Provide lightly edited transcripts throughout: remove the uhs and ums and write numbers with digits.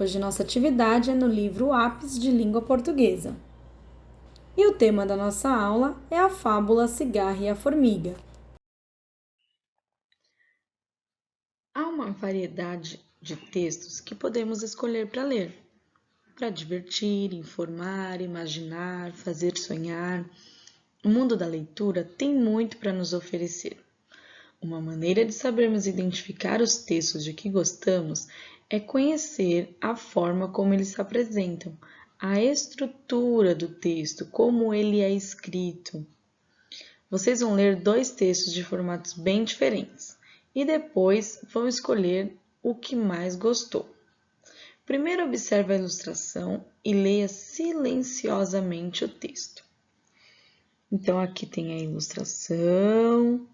Hoje nossa atividade é no livro Ápice de Língua Portuguesa. E o tema da nossa aula é a fábula A Cigarra e a Formiga. Há uma variedade de textos que podemos escolher para ler, para divertir, informar, imaginar, fazer sonhar. O mundo da leitura tem muito para nos oferecer. Uma maneira de sabermos identificar os textos de que gostamos é conhecer a forma como eles se apresentam, a estrutura do texto, como ele é escrito. Vocês vão ler dois textos de formatos bem diferentes e depois vão escolher o que mais gostou. Primeiro observe a ilustração e leia silenciosamente o texto. Então aqui tem a ilustração,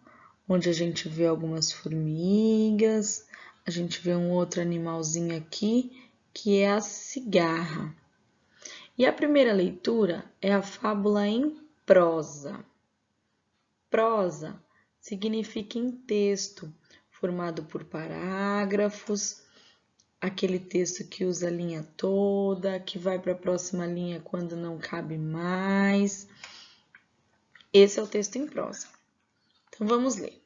onde a gente vê algumas formigas, a gente vê um outro animalzinho aqui, que é a cigarra. E a primeira leitura é a fábula em prosa. Prosa significa em texto, formado por parágrafos, aquele texto que usa a linha toda, que vai para a próxima linha quando não cabe mais. Esse é o texto em prosa. Então vamos ler.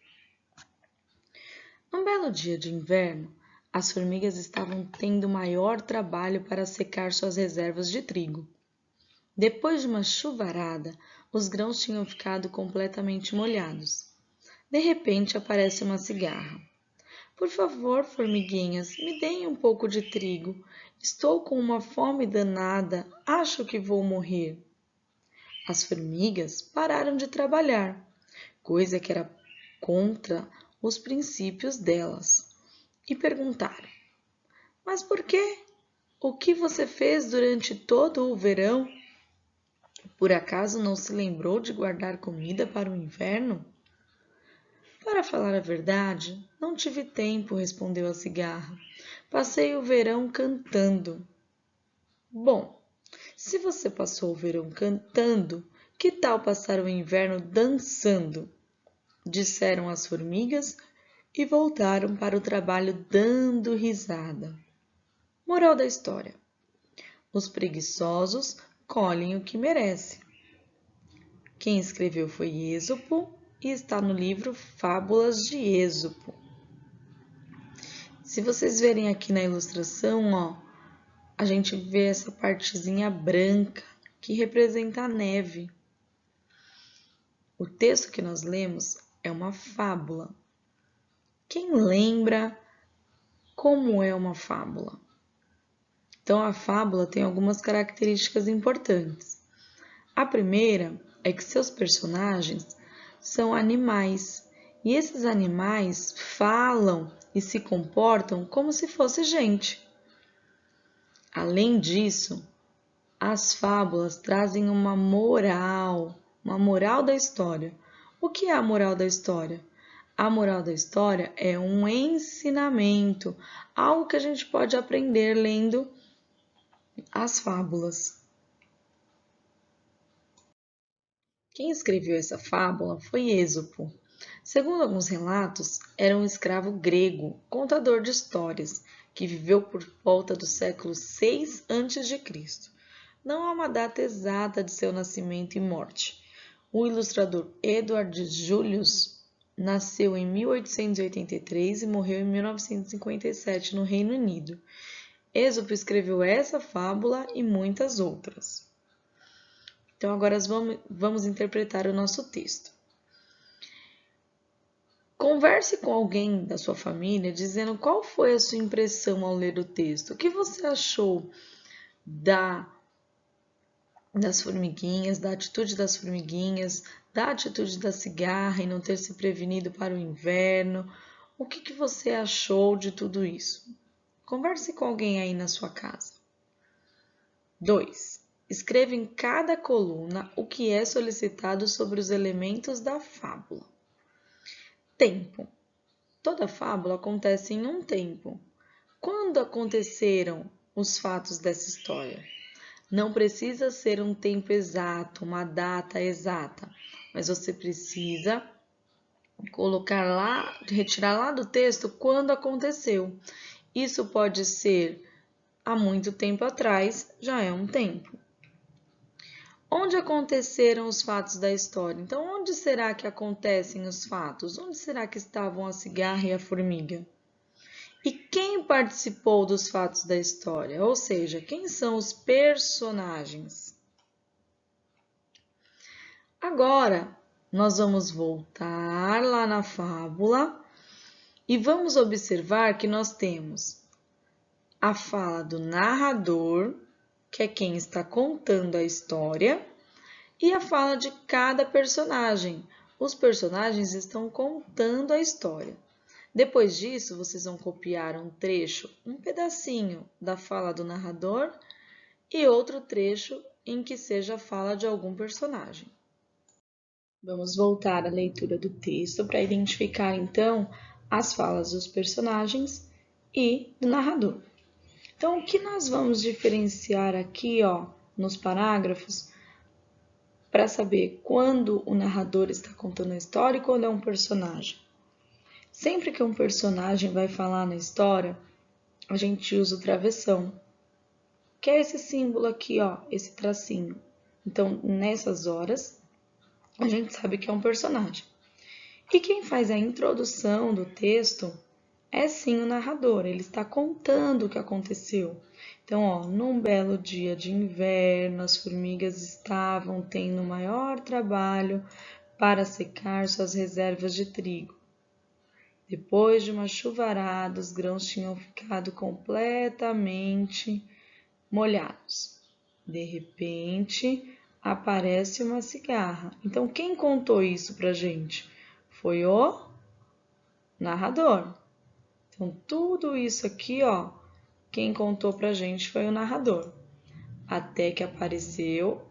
Num belo dia de inverno, as formigas estavam tendo maior trabalho para secar suas reservas de trigo. Depois de uma chuvarada, os grãos tinham ficado completamente molhados. De repente aparece uma cigarra. Por favor, formiguinhas, me deem um pouco de trigo. Estou com uma fome danada, acho que vou morrer. As formigas pararam de trabalhar, coisa que era contra os princípios delas, e perguntaram: Mas por quê? O que você fez durante todo o verão? Por acaso não se lembrou de guardar comida para o inverno? Para falar a verdade, não tive tempo, respondeu a cigarra. Passei o verão cantando. Bom, se você passou o verão cantando, que tal passar o inverno dançando? Disseram as formigas e voltaram para o trabalho dando risada. Moral da história: os preguiçosos colhem o que merecem. Quem escreveu foi Êxopo e está no livro Fábulas de Êxopo. Se vocês verem aqui na ilustração, ó, a gente vê essa partezinha branca que representa a neve. O texto que nós lemos é uma fábula. Quem lembra como é uma fábula? Então, a fábula tem algumas características importantes. A primeira é que seus personagens são animais, e esses animais falam e se comportam como se fosse gente. Além disso, as fábulas trazem uma moral da história. O que é a moral da história? A moral da história é um ensinamento, algo que a gente pode aprender lendo as fábulas. Quem escreveu essa fábula foi Êxopo. Segundo alguns relatos, era um escravo grego, contador de histórias, que viveu por volta do século 6 a.C. Não há uma data exata de seu nascimento e morte. O ilustrador Edward Julius nasceu em 1883 e morreu em 1957 no Reino Unido. Êxopo escreveu essa fábula e muitas outras. Então, agora vamos interpretar o nosso texto. Converse com alguém da sua família dizendo qual foi a sua impressão ao ler o texto. O que você achou das formiguinhas, da atitude das formiguinhas, da atitude da cigarra em não ter se prevenido para o inverno? O que você achou de tudo isso? Converse com alguém aí na sua casa. 2. Escreva em cada coluna o que é solicitado sobre os elementos da fábula. Tempo. Toda fábula acontece em um tempo. Quando aconteceram os fatos dessa história? Não precisa ser um tempo exato, uma data exata, mas você precisa colocar lá, retirar lá do texto quando aconteceu. Isso pode ser há muito tempo atrás já é um tempo. Onde aconteceram os fatos da história? Então, onde será que acontecem os fatos? Onde será que estavam a cigarra e a formiga? E quem participou dos fatos da história? Ou seja, quem são os personagens? Agora, nós vamos voltar lá na fábula e vamos observar que nós temos a fala do narrador, que é quem está contando a história, e a fala de cada personagem. Os personagens estão contando a história. Depois disso, vocês vão copiar um trecho, um pedacinho da fala do narrador e outro trecho em que seja a fala de algum personagem. Vamos voltar à leitura do texto para identificar, então, as falas dos personagens e do narrador. Então, o que nós vamos diferenciar aqui, nos parágrafos, para saber quando o narrador está contando a história e quando é um personagem? Sempre que um personagem vai falar na história, a gente usa o travessão, que é esse símbolo aqui, esse tracinho. Então, nessas horas, a gente sabe que é um personagem. E quem faz a introdução do texto é sim o narrador, ele está contando o que aconteceu. Então, num belo dia de inverno, as formigas estavam tendo maior trabalho para secar suas reservas de trigo. Depois de uma chuvarada, os grãos tinham ficado completamente molhados. De repente, aparece uma cigarra. Então, quem contou isso pra gente? Foi o narrador. Então, tudo isso aqui, quem contou pra gente foi o narrador. Até que apareceu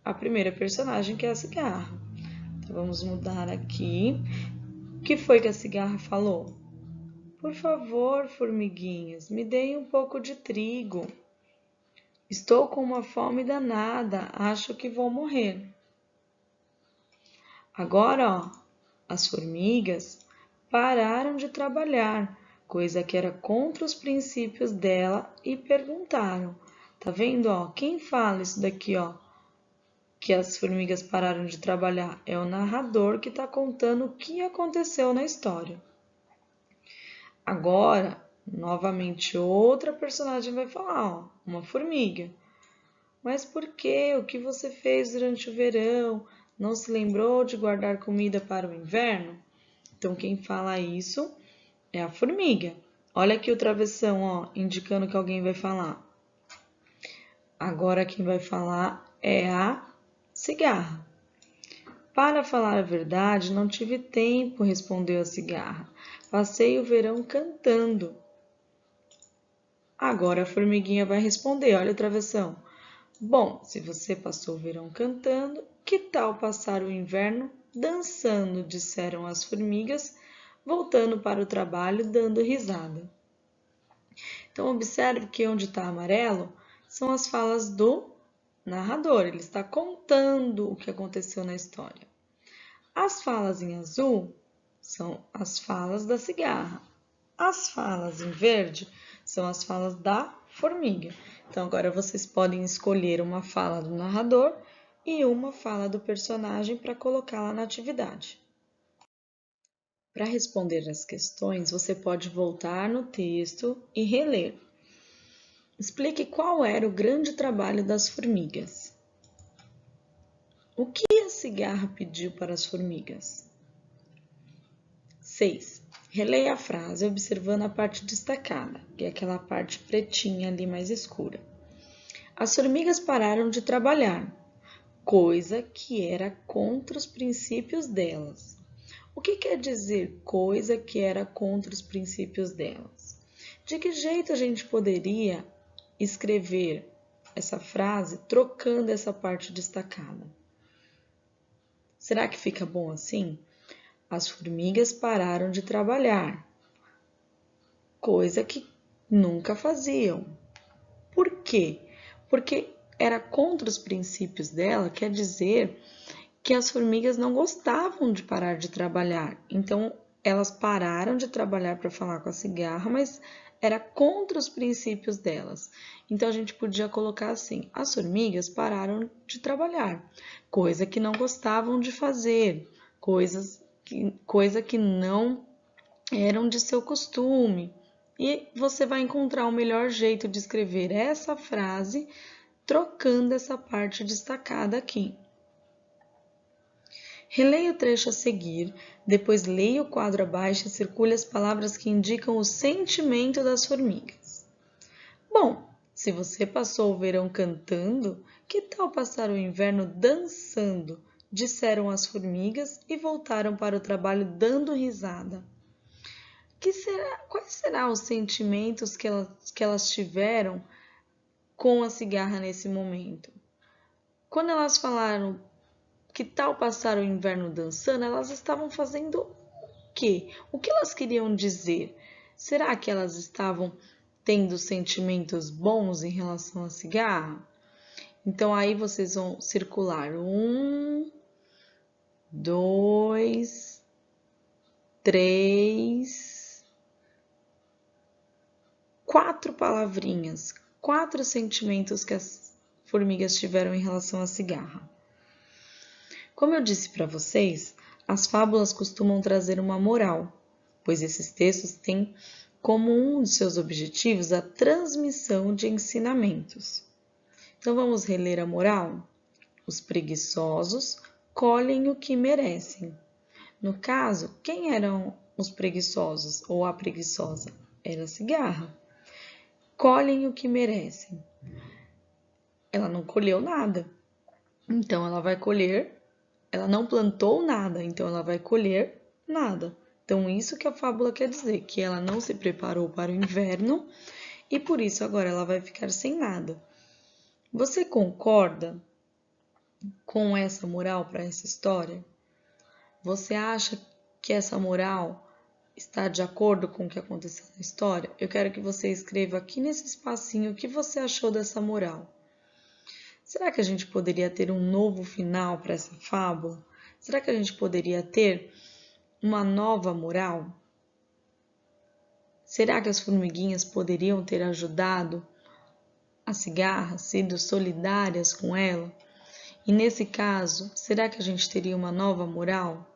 a primeira personagem, que é a cigarra. Então, vamos mudar aqui. O que foi que a cigarra falou? Por favor, formiguinhas, me deem um pouco de trigo. Estou com uma fome danada, acho que vou morrer. Agora, as formigas pararam de trabalhar, coisa que era contra os princípios dela, e perguntaram. Tá vendo, quem fala isso daqui, que as formigas pararam de trabalhar? É o narrador que está contando o que aconteceu na história. Agora, novamente, outra personagem vai falar, uma formiga. Mas por quê? O que você fez durante o verão? Não se lembrou de guardar comida para o inverno? Então, quem fala isso é a formiga. Olha aqui o travessão, indicando que alguém vai falar. Agora, quem vai falar é a cigarra. Para falar a verdade, não tive tempo, respondeu a cigarra. Passei o verão cantando. Agora a formiguinha vai responder, olha o travessão. Bom, se você passou o verão cantando, que tal passar o inverno dançando? Disseram as formigas, voltando para o trabalho, dando risada. Então, observe que onde está amarelo são as falas do narrador, ele está contando o que aconteceu na história. As falas em azul são as falas da cigarra. As falas em verde são as falas da formiga. Então, agora vocês podem escolher uma fala do narrador e uma fala do personagem para colocá-la na atividade. Para responder as questões, você pode voltar no texto e reler. Explique qual era o grande trabalho das formigas. O que a cigarra pediu para as formigas? 6. Releia a frase observando a parte destacada, que é aquela parte pretinha ali mais escura. As formigas pararam de trabalhar, coisa que era contra os princípios delas. O que quer dizer coisa que era contra os princípios delas? De que jeito a gente poderia escrever essa frase trocando essa parte destacada? Será que fica bom assim? As formigas pararam de trabalhar, coisa que nunca faziam. Por quê? Porque era contra os princípios dela, quer dizer que as formigas não gostavam de parar de trabalhar. Então, elas pararam de trabalhar para falar com a cigarra, mas era contra os princípios delas. Então a gente podia colocar assim: as formigas pararam de trabalhar, coisa que não gostavam de fazer, coisa que não eram de seu costume. E você vai encontrar o melhor jeito de escrever essa frase trocando essa parte destacada aqui. Releia o trecho a seguir, depois leia o quadro abaixo e circule as palavras que indicam o sentimento das formigas. Bom, se você passou o verão cantando, que tal passar o inverno dançando? Disseram as formigas e voltaram para o trabalho dando risada. Quais serão os sentimentos que elas tiveram com a cigarra nesse momento? Quando elas falaram que tal passar o inverno dançando, elas estavam fazendo o quê? O que elas queriam dizer? Será que elas estavam tendo sentimentos bons em relação à cigarra? Então aí vocês vão circular 1, 2, 3, 4 palavrinhas, 4 sentimentos que as formigas tiveram em relação à cigarra. Como eu disse para vocês, as fábulas costumam trazer uma moral, pois esses textos têm como um de seus objetivos a transmissão de ensinamentos. Então vamos reler a moral? Os preguiçosos colhem o que merecem. No caso, quem eram os preguiçosos ou a preguiçosa? Era a cigarra. Colhem o que merecem. Ela não colheu nada, então ela vai colher. Ela não plantou nada, então ela vai colher nada. Então, isso que a fábula quer dizer, que ela não se preparou para o inverno e por isso agora ela vai ficar sem nada. Você concorda com essa moral para essa história? Você acha que essa moral está de acordo com o que aconteceu na história? Eu quero que você escreva aqui nesse espacinho o que você achou dessa moral. Será que a gente poderia ter um novo final para essa fábula? Será que a gente poderia ter uma nova moral? Será que as formiguinhas poderiam ter ajudado a cigarra, sido solidárias com ela? E nesse caso, será que a gente teria uma nova moral?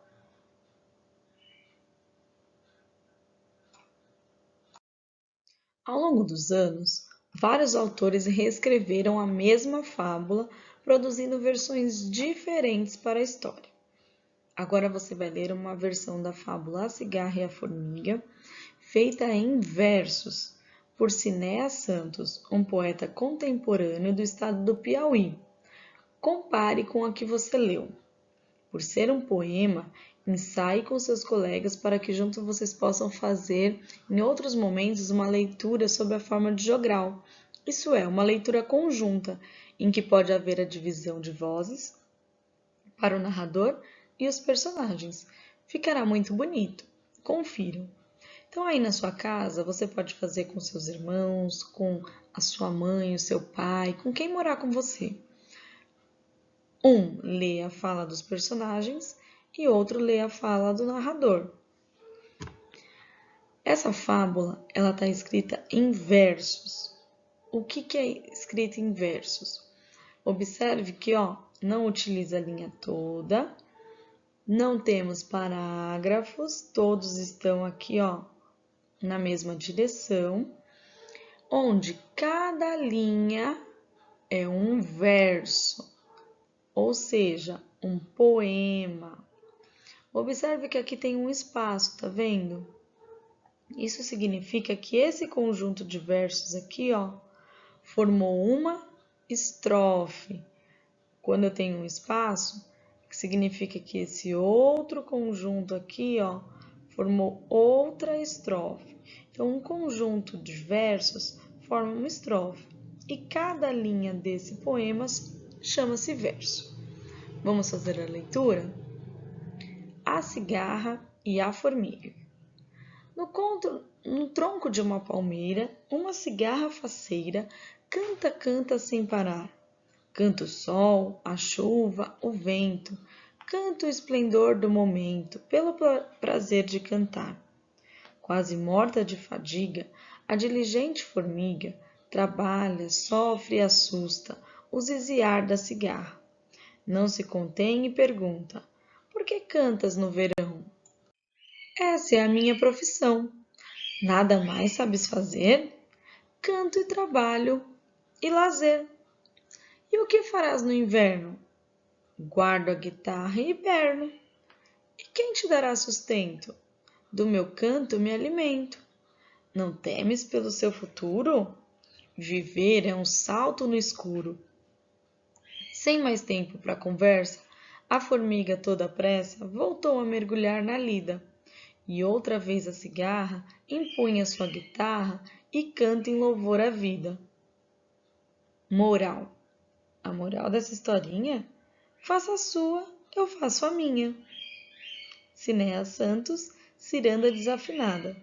Ao longo dos anos, vários autores reescreveram a mesma fábula, produzindo versões diferentes para a história. Agora você vai ler uma versão da fábula A Cigarra e a Formiga, feita em versos, por Cinéas Santos, um poeta contemporâneo do estado do Piauí. Compare com a que você leu. Por ser um poema, ensaie com seus colegas para que juntos vocês possam fazer, em outros momentos, uma leitura sob a forma de jogral. Isso é, uma leitura conjunta, em que pode haver a divisão de vozes para o narrador e os personagens. Ficará muito bonito. Confiram. Então, aí na sua casa, você pode fazer com seus irmãos, com a sua mãe, o seu pai, com quem morar com você. Um lê a fala dos personagens e outro lê a fala do narrador. Essa fábula, ela está escrita em versos. O que é escrito em versos? Observe que, não utiliza a linha toda, não temos parágrafos, todos estão aqui, na mesma direção, onde cada linha é um verso, ou seja, um poema. Observe que aqui tem um espaço, tá vendo? Isso significa que esse conjunto de versos aqui, formou uma estrofe. Quando eu tenho um espaço, significa que esse outro conjunto aqui, formou outra estrofe. Então, um conjunto de versos forma uma estrofe. E cada linha desse poema chama-se verso. Vamos fazer a leitura? A cigarra e a formiga. No tronco de uma palmeira, uma cigarra faceira canta, canta sem parar. Canta o sol, a chuva, o vento, canta o esplendor do momento, pelo prazer de cantar. Quase morta de fadiga, A diligente formiga trabalha, sofre e assusta o zizziar da cigarra. Não se contém e pergunta: por que cantas no verão? Essa é a minha profissão. Nada mais sabes fazer? Canto e trabalho e lazer. E o que farás no inverno? Guardo a guitarra e hiberno. E quem te dará sustento? Do meu canto me alimento. Não temes pelo seu futuro? Viver é um salto no escuro. Sem mais tempo para conversa, a formiga toda pressa voltou a mergulhar na lida. E outra vez a cigarra empunha sua guitarra e canta em louvor à vida. Moral. A moral dessa historinha? Faça a sua, eu faço a minha. Cinéa Santos, Ciranda Desafinada.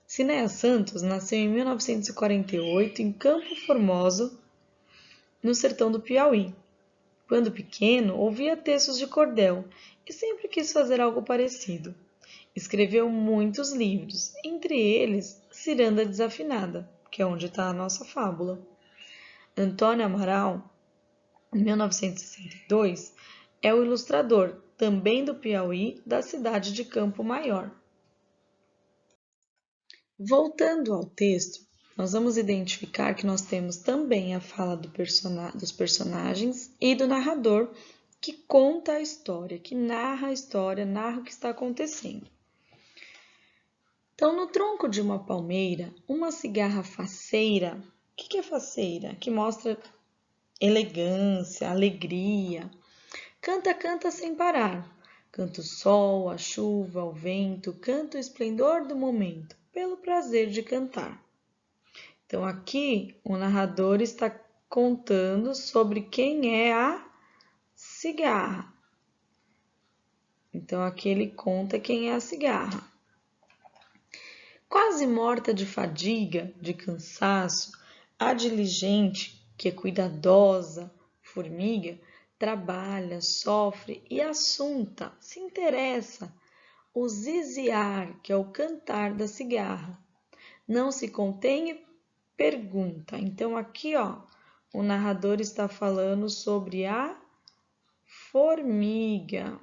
Cinéa Santos nasceu em 1948 em Campo Formoso, no sertão do Piauí. Quando pequeno, ouvia textos de cordel e sempre quis fazer algo parecido. Escreveu muitos livros, entre eles Ciranda Desafinada, que é onde está a nossa fábula. Antônio Amaral, em 1962, é o ilustrador, também do Piauí, da cidade de Campo Maior. Voltando ao texto, nós vamos identificar que nós temos também a fala dos personagens e do narrador que conta a história, que narra a história, narra o que está acontecendo. Então, no tronco de uma palmeira, uma cigarra faceira, o que é faceira? Que mostra elegância, alegria. Canta, canta sem parar. Canta o sol, a chuva, o vento, canta o esplendor do momento, pelo prazer de cantar. Então, aqui o narrador está contando sobre quem é a cigarra. Então, aqui ele conta quem é a cigarra. Quase morta de fadiga, de cansaço, a diligente, que é cuidadosa, formiga, trabalha, sofre e assunta, se interessa. O ziziar, que é o cantar da cigarra. Não se contém e pergunta. Então, aqui, o narrador está falando sobre a formiga.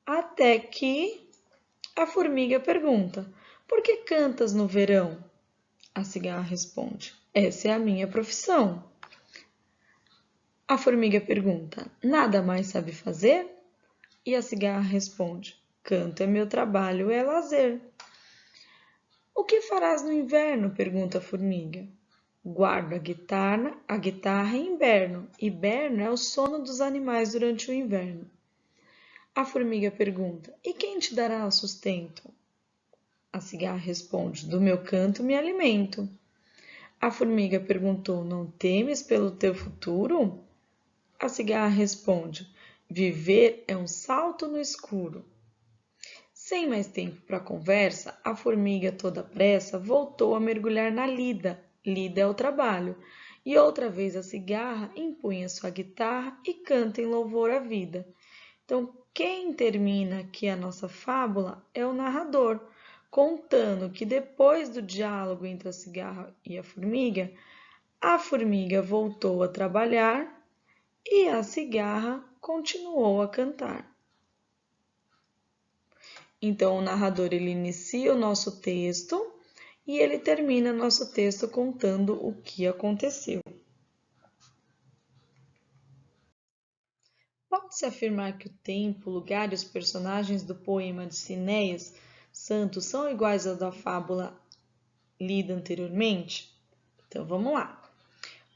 Até que a formiga pergunta: por que cantas no verão? A cigarra responde: essa é a minha profissão. A formiga pergunta: nada mais sabe fazer? E a cigarra responde: canto é meu trabalho, é lazer. O que farás no inverno? Pergunta a formiga. Guardo a guitarra em inverno. Hiberno é o sono dos animais durante o inverno. A formiga pergunta: e quem te dará o sustento? A cigarra responde: do meu canto me alimento. A formiga perguntou: não temes pelo teu futuro? A cigarra responde: viver é um salto no escuro. Sem mais tempo para conversa, a formiga toda pressa voltou a mergulhar na lida. Lida é o trabalho. E outra vez a cigarra empunha sua guitarra e canta em louvor à vida. Então, quem termina aqui a nossa fábula é o narrador, contando que depois do diálogo entre a cigarra e a formiga voltou a trabalhar e a cigarra continuou a cantar. Então, o narrador ele inicia o nosso texto e ele termina nosso texto contando o que aconteceu. Pode-se afirmar que o tempo, o lugar e os personagens do poema de Cinéas Santos são iguais ao da fábula lida anteriormente? Então, vamos lá.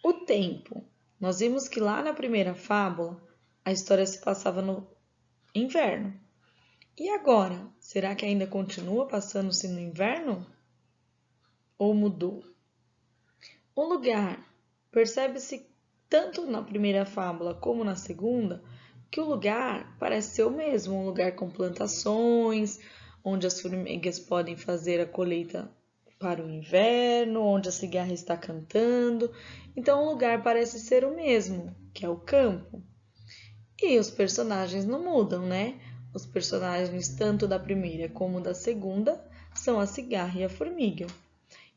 O tempo. Nós vimos que lá na primeira fábula, a história se passava no inverno. E agora, será que ainda continua passando-se no inverno? Ou mudou? O lugar. Percebe-se tanto na primeira fábula como na segunda que o lugar parece ser o mesmo, um lugar com plantações, onde as formigas podem fazer a colheita para o inverno, onde a cigarra está cantando. Então o lugar parece ser o mesmo, que é o campo. E os personagens não mudam, né? Os personagens tanto da primeira como da segunda são a cigarra e a formiga.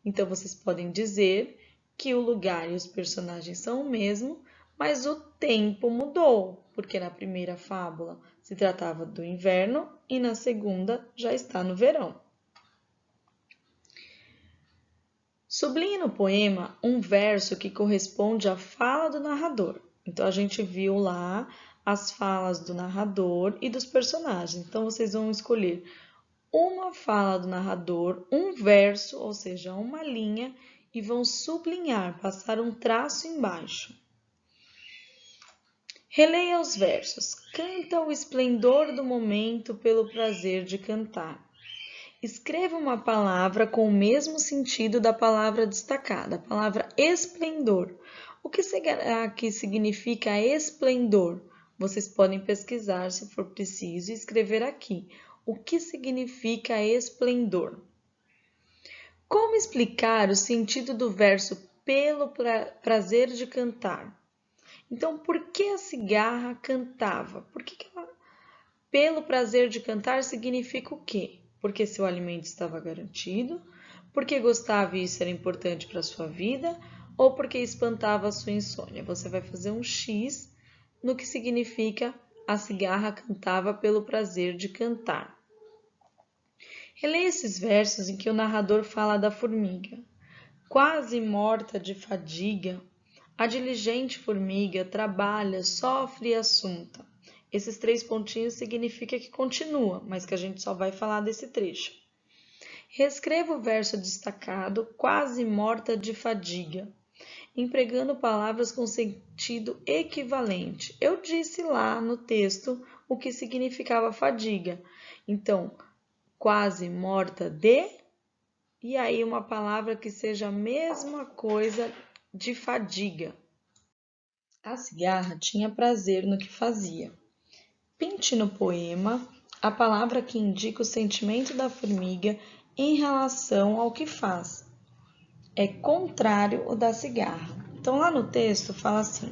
Então, vocês podem dizer que o lugar e os personagens são o mesmo, mas o tempo mudou, porque na primeira fábula se tratava do inverno e na segunda já está no verão. Sublinhe no poema um verso que corresponde à fala do narrador. Então, a gente viu lá as falas do narrador e dos personagens. Então, vocês vão escolher uma fala do narrador, um verso, ou seja, uma linha, e vão sublinhar, passar um traço embaixo. Releia os versos. Canta o esplendor do momento pelo prazer de cantar. Escreva uma palavra com o mesmo sentido da palavra destacada, a palavra esplendor. O que será que significa esplendor? Vocês podem pesquisar se for preciso e escrever aqui. O que significa esplendor? Como explicar o sentido do verso pelo prazer de cantar? Então, por que a cigarra cantava? Pelo prazer de cantar significa o quê? Porque seu alimento estava garantido, porque gostava e isso era importante para a sua vida, ou porque espantava a sua insônia. Você vai fazer um X no que significa a cigarra cantava pelo prazer de cantar. Releia esses versos em que o narrador fala da formiga. Quase morta de fadiga, a diligente formiga trabalha, sofre e assunta. Esses 3 pontinhos significa que continua, mas que a gente só vai falar desse trecho. Reescreva o verso destacado, quase morta de fadiga, empregando palavras com sentido equivalente. Eu disse lá no texto o que significava fadiga. Então, quase morta de, e aí uma palavra que seja a mesma coisa de fadiga. A cigarra tinha prazer no que fazia. Pinte no poema a palavra que indica o sentimento da formiga em relação ao que faz. É contrário o da cigarra. Então, lá no texto fala assim: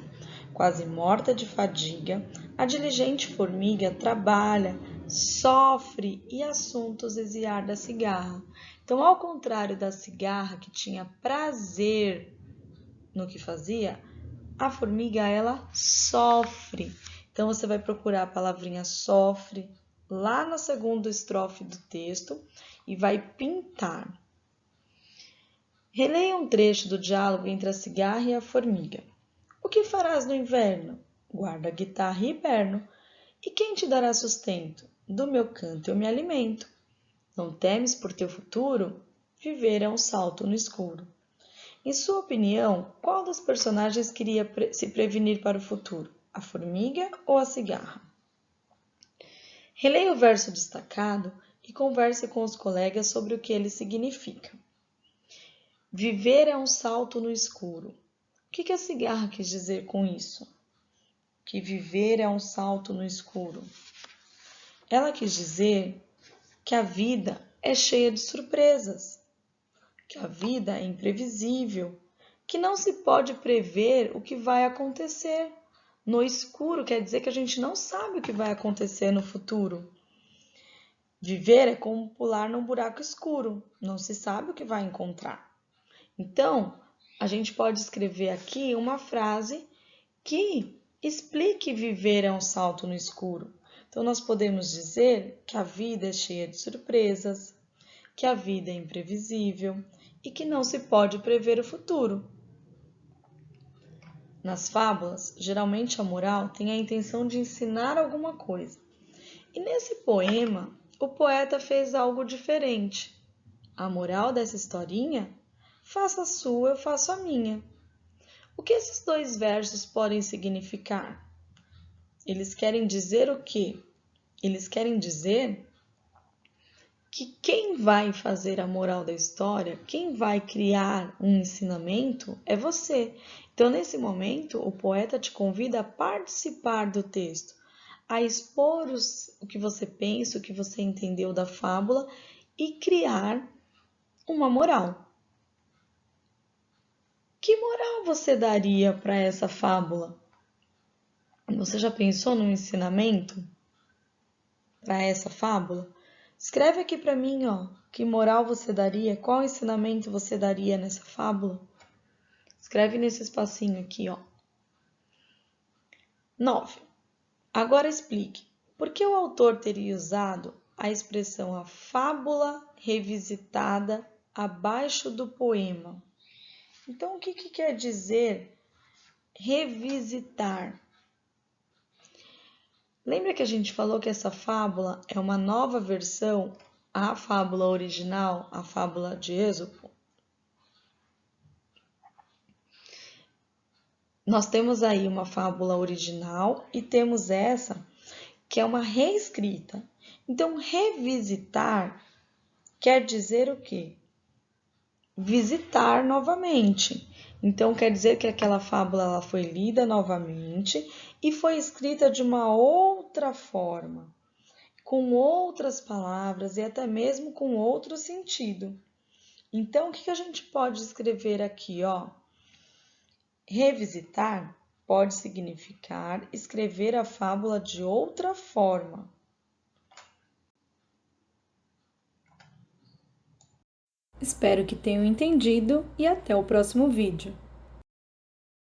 quase morta de fadiga, a diligente formiga trabalha, sofre e assuntos exiliar da cigarra. Então, ao contrário da cigarra que tinha prazer no que fazia, a formiga ela sofre. Então, você vai procurar a palavrinha sofre lá na segunda estrofe do texto e vai pintar. Releia um trecho do diálogo entre a cigarra e a formiga. O que farás no inverno? Guarda a guitarra e hiberno. E quem te dará sustento? Do meu canto eu me alimento. Não temes por teu futuro? Viver é um salto no escuro. Em sua opinião, qual dos personagens queria se prevenir para o futuro? A formiga ou a cigarra? Releia o verso destacado e converse com os colegas sobre o que ele significa. Viver é um salto no escuro. O que a cigarra quis dizer com isso? Que viver é um salto no escuro. Ela quis dizer que a vida é cheia de surpresas, que a vida é imprevisível, que não se pode prever o que vai acontecer. No escuro quer dizer que a gente não sabe o que vai acontecer no futuro. Viver é como pular num buraco escuro, não se sabe o que vai encontrar. Então, a gente pode escrever aqui uma frase que explique viver é um salto no escuro. Então, nós podemos dizer que a vida é cheia de surpresas, que a vida é imprevisível e que não se pode prever o futuro. Nas fábulas, geralmente a moral tem a intenção de ensinar alguma coisa. E nesse poema, o poeta fez algo diferente. A moral dessa historinha? Faça a sua, eu faço a minha. O que esses 2 versos podem significar? Eles querem dizer o quê? Eles querem dizer que quem vai fazer a moral da história, quem vai criar um ensinamento é você. Então, nesse momento, o poeta te convida a participar do texto, a expor o que você pensa, o que você entendeu da fábula e criar uma moral. Que moral você daria para essa fábula? Você já pensou num ensinamento? para essa fábula? Escreve aqui para mim, ó, que moral você daria, qual ensinamento você daria nessa fábula? Escreve nesse espacinho aqui, ó. 9. Agora explique, por que o autor teria usado a expressão a fábula revisitada abaixo do poema? Então, o que quer dizer revisitar? Lembra que a gente falou que essa fábula é uma nova versão à fábula original, a fábula de Êxopo? Nós temos aí uma fábula original e temos essa que é uma reescrita. Então, revisitar quer dizer o quê? Visitar novamente. Então, quer dizer que aquela fábula ela foi lida novamente e foi escrita de uma outra forma, com outras palavras e até mesmo com outro sentido. Então, o que a gente pode escrever aqui, ó? Revisitar pode significar escrever a fábula de outra forma. Espero que tenham entendido e até o próximo vídeo.